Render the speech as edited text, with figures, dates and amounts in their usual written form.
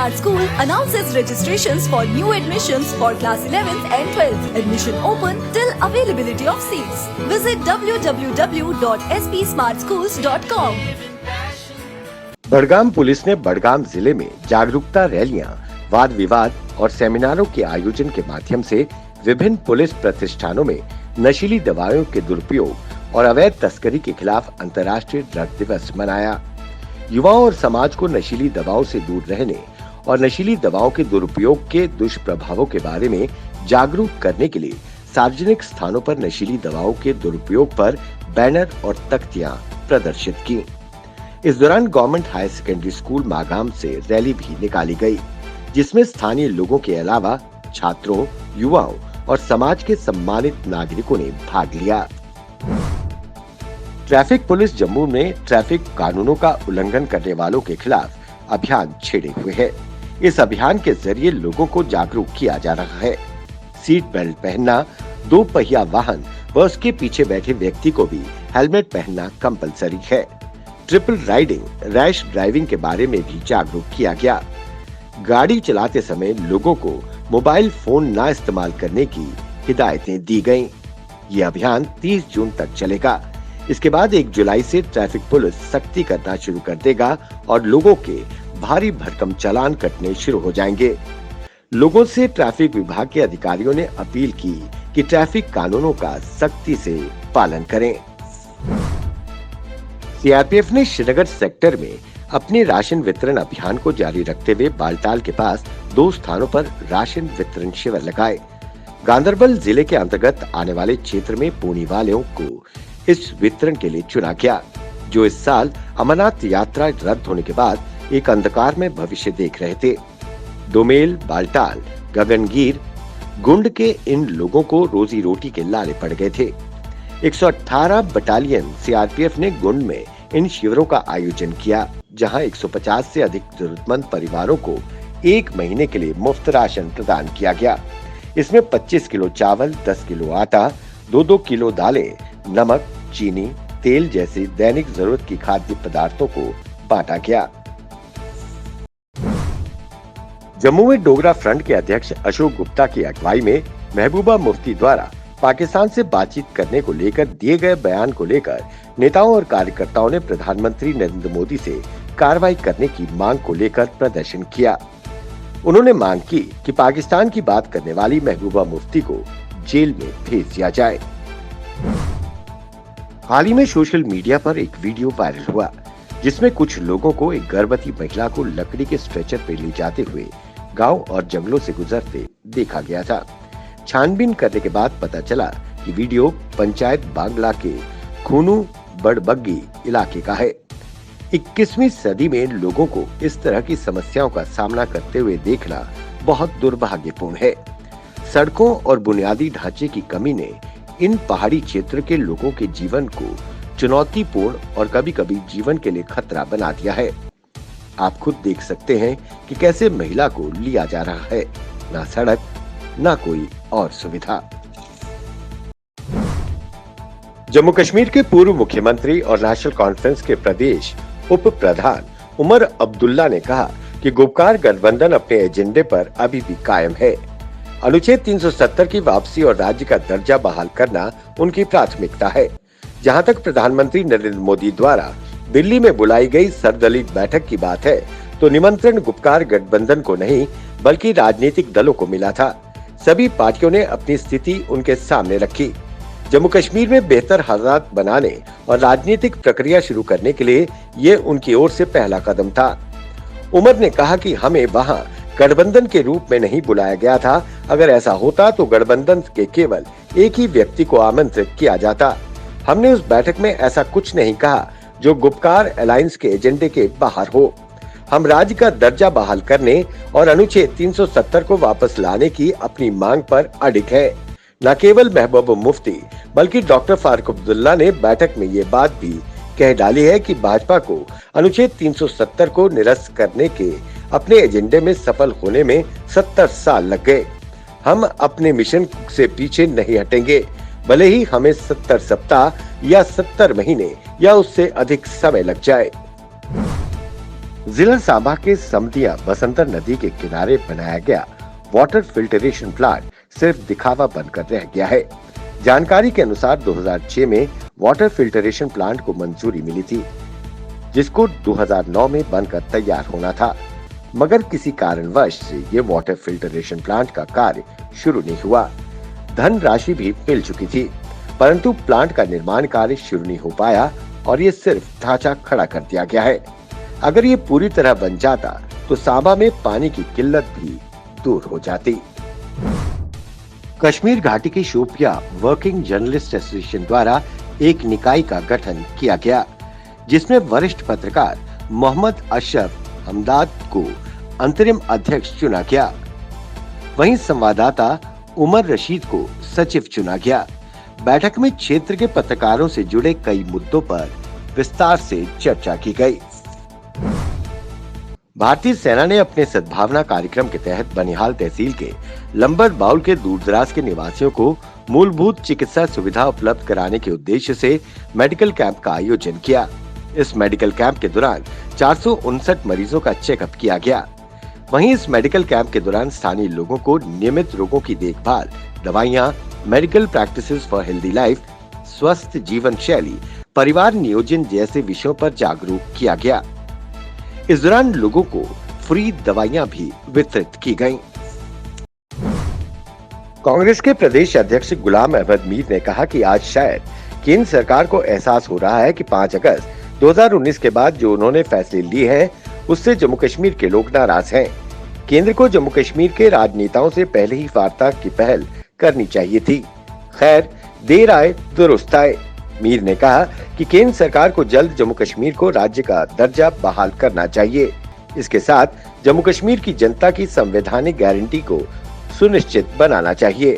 Smart School announces registrations for new admissions for class 11th and 12th. Admission open till availability of seats. Visit www.spsmartschools.com. Budgam police ने बड़गाम जिले में जागरूकता रैलियां, वाद विवाद और सेमिनारों के आयोजन के माध्यम से विभिन्न पुलिस प्रतिष्ठानों में नशीली दवाओं के दुरुपयोग और अवैध तस्करी के खिलाफ अंतर्राष्ट्रीय ड्रग दिवस मनाया। युवाओं और समाज को नशीली दवाओं से दूर रहने और नशीली दवाओं के दुरुपयोग के दुष्प्रभावों के बारे में जागरूक करने के लिए सार्वजनिक स्थानों पर नशीली दवाओं के दुरुपयोग पर बैनर और तख्तियां प्रदर्शित की। इस दौरान government higher secondary school Magam से रैली भी निकाली गई, जिसमें स्थानीय लोगों के अलावा छात्रों, युवाओं और समाज के सम्मानित नागरिकों ने भाग लिया। ट्रैफिक पुलिस जम्मू में ट्रैफिक कानूनों का उल्लंघन करने वालों के खिलाफ अभियान छेड़े हुए है। इस अभियान के जरिए लोगों को जागरूक किया जा रहा है। सीट बेल्ट पहनना, दो पहिया वाहन व उसके पीछे बैठे व्यक्ति को भी हेलमेट पहनना कंपलसरी है। ट्रिपल राइडिंग, रैश ड्राइविंग के बारे में भी जागरूक किया गया। गाड़ी चलाते समय लोगों को मोबाइल फोन न इस्तेमाल करने की हिदायतें दी गयी। ये अभियान 30 जून तक चलेगा। इसके बाद 1 जुलाई से ट्रैफिक पुलिस सख्ती करना शुरू कर देगा और लोगों के भारी भरकम चालान कटने शुरू हो जाएंगे। लोगों से ट्रैफिक विभाग के अधिकारियों ने अपील की कि ट्रैफिक कानूनों का सख्ती से पालन करें। सीआरपीएफ ने श्रीनगर सेक्टर में अपने राशन वितरण अभियान को जारी रखते हुए बालटाल के पास 2 स्थानों पर राशन वितरण शिविर लगाए। गांधरबल जिले के अंतर्गत आने वाले क्षेत्र में पोनी वालों को इस वितरण के लिए चुना गया, जो इस साल अमरनाथ यात्रा रद्द होने के बाद एक अंधकार में भविष्य देख रहे थे। दोमेल, बालटाल, गगनगीर, गुंड के इन लोगों को रोजी रोटी के लाले पड़ गए थे। 118 बटालियन सीआरपीएफ ने गुंड में इन शिविरों का आयोजन किया, जहां 150 से अधिक जरूरतमंद परिवारों को 1 महीने के लिए मुफ्त राशन प्रदान किया गया। इसमें 25 किलो चावल, 10 किलो आटा, 2-2 किलो दालें, नमक, चीनी, तेल जैसे दैनिक जरूरत की खाद्य पदार्थों को बांटा गया। जम्मू में डोगरा फ्रंट के अध्यक्ष अशोक गुप्ता की अगुवाई में महबूबा मुफ्ती द्वारा पाकिस्तान से बातचीत करने को लेकर दिए गए बयान को लेकर नेताओं और कार्यकर्ताओं ने प्रधानमंत्री नरेंद्र मोदी से कार्रवाई करने की मांग को लेकर प्रदर्शन किया। उन्होंने मांग की कि पाकिस्तान की बात करने वाली महबूबा मुफ्ती को जेल में भेज दिया जाए। हाल ही में सोशल मीडिया पर एक वीडियो वायरल हुआ, जिसमें कुछ लोगों को एक गर्भवती महिला को लकड़ी के स्ट्रेचर पर ले जाते हुए गांव और जंगलों से गुजरते देखा गया था। छानबीन करने के बाद पता चला कि वीडियो पंचायत बांग्ला के खूनू बड़बग्गी इलाके का है। 21वीं सदी में लोगों को इस तरह की समस्याओं का सामना करते हुए देखना बहुत दुर्भाग्यपूर्ण है। सड़कों और बुनियादी ढांचे की कमी ने इन पहाड़ी क्षेत्र के लोगों के जीवन को चुनौतीपूर्ण और कभी-कभी जीवन के लिए खतरा बना दिया है। आप खुद देख सकते हैं कि कैसे महिला को लिया जा रहा है, ना सड़क, ना कोई और सुविधा। जम्मू कश्मीर के पूर्व मुख्यमंत्री और नेशनल कॉन्फ्रेंस के प्रदेश उप प्रधान उमर अब्दुल्ला ने कहा कि गुपकार गठबंधन अपने एजेंडे पर अभी भी कायम है। अनुच्छेद 370 की वापसी और राज्य का दर्जा बहाल करना उनकी प्राथमिकता है। जहां तक प्रधानमंत्री नरेंद्र मोदी द्वारा दिल्ली में बुलाई गई सर्वदलीय बैठक की बात है, तो निमंत्रण गुपकार गठबंधन को नहीं बल्कि राजनीतिक दलों को मिला था। सभी पार्टियों ने अपनी स्थिति उनके सामने रखी। जम्मू कश्मीर में बेहतर हालात बनाने और राजनीतिक प्रक्रिया शुरू करने के लिए ये उनकी ओर से पहला कदम था। उमर ने कहा कि हमें वहां गठबंधन के रूप में नहीं बुलाया गया था। अगर ऐसा होता तो गठबंधन के केवल एक ही व्यक्ति को आमंत्रित किया जाता। हमने उस बैठक में ऐसा कुछ नहीं कहा जो गुपकार अलायंस के एजेंडे के बाहर हो। हम राज्य का दर्जा बहाल करने और अनुच्छेद 370 को वापस लाने की अपनी मांग पर अडिग है। न केवल महबूबा मुफ्ती बल्कि डॉक्टर फारूक अब्दुल्ला ने बैठक में ये बात भी कह डाली है कि भाजपा को अनुच्छेद 370 को निरस्त करने के अपने एजेंडे में सफल होने में 70 साल लग गए। हम अपने मिशन से पीछे नहीं हटेंगे, भले ही हमें 70 सप्ताह या 70 महीने या उससे अधिक समय लग जाए। जिला सांबा के समदिया बसंतर नदी के किनारे बनाया गया वाटर फिल्टरेशन प्लांट सिर्फ दिखावा बनकर रह गया है। जानकारी के अनुसार 2006 में वाटर फिल्टरेशन प्लांट को मंजूरी मिली थी, जिसको 2009 में बनकर तैयार होना था, मगर किसी कारणवश से ये वाटर फिल्टरेशन प्लांट का कार्य शुरू नहीं हुआ। धन राशि भी मिल चुकी थी, परंतु प्लांट का निर्माण कार्य शुरू नहीं हो पाया और ये सिर्फ ढांचा खड़ा कर दिया गया है। अगर ये पूरी तरह बन जाता तो सांबा में पानी की किल्लत भी दूर हो जाती। कश्मीर घाटी की शोपिया वर्किंग जर्नलिस्ट एसोसिएशन द्वारा एक निकाय का गठन किया गया, जिसमें वरिष्ठ पत्रकार मोहम्मद अशरफ हमदाद को अंतरिम अध्यक्ष चुना गया। वहीं संवाददाता उमर रशीद को सचिव चुना गया। बैठक में क्षेत्र के पत्रकारों से जुड़े कई मुद्दों पर विस्तार से चर्चा की गई। भारतीय सेना ने अपने सद्भावना कार्यक्रम के तहत बनिहाल तहसील के लंबर बाउल के दूरदराज के निवासियों को मूलभूत चिकित्सा सुविधा उपलब्ध कराने के उद्देश्य से मेडिकल कैंप का आयोजन किया। इस मेडिकल कैंप के दौरान 459 मरीजों का चेकअप किया गया। वहीं इस मेडिकल कैंप के दौरान स्थानीय लोगों को नियमित रोगों की देखभाल, दवाइयां, medical practices for healthy life, स्वस्थ जीवन शैली, परिवार नियोजन जैसे विषयों पर जागरूक किया गया। इस दौरान लोगों को फ्री दवाइयां भी वितरित की गईं। कांग्रेस के प्रदेश अध्यक्ष गुलाम अहमद मीर ने कहा कि आज शायद केंद्र सरकार को एहसास हो रहा है कि 5 अगस्त 2019 के बाद जो उन्होंने फैसले लिए हैं, उससे जम्मू कश्मीर के लोग नाराज हैं। केंद्र को जम्मू कश्मीर के राजनेताओं से पहले ही वार्ता की पहल करनी चाहिए थी। खैर, देर आए दुरुस्त आए। मीर ने कहा कि केंद्र सरकार को जल्द जम्मू कश्मीर को राज्य का दर्जा बहाल करना चाहिए। इसके साथ जम्मू कश्मीर की जनता की संवैधानिक गारंटी को सुनिश्चित बनाना चाहिए।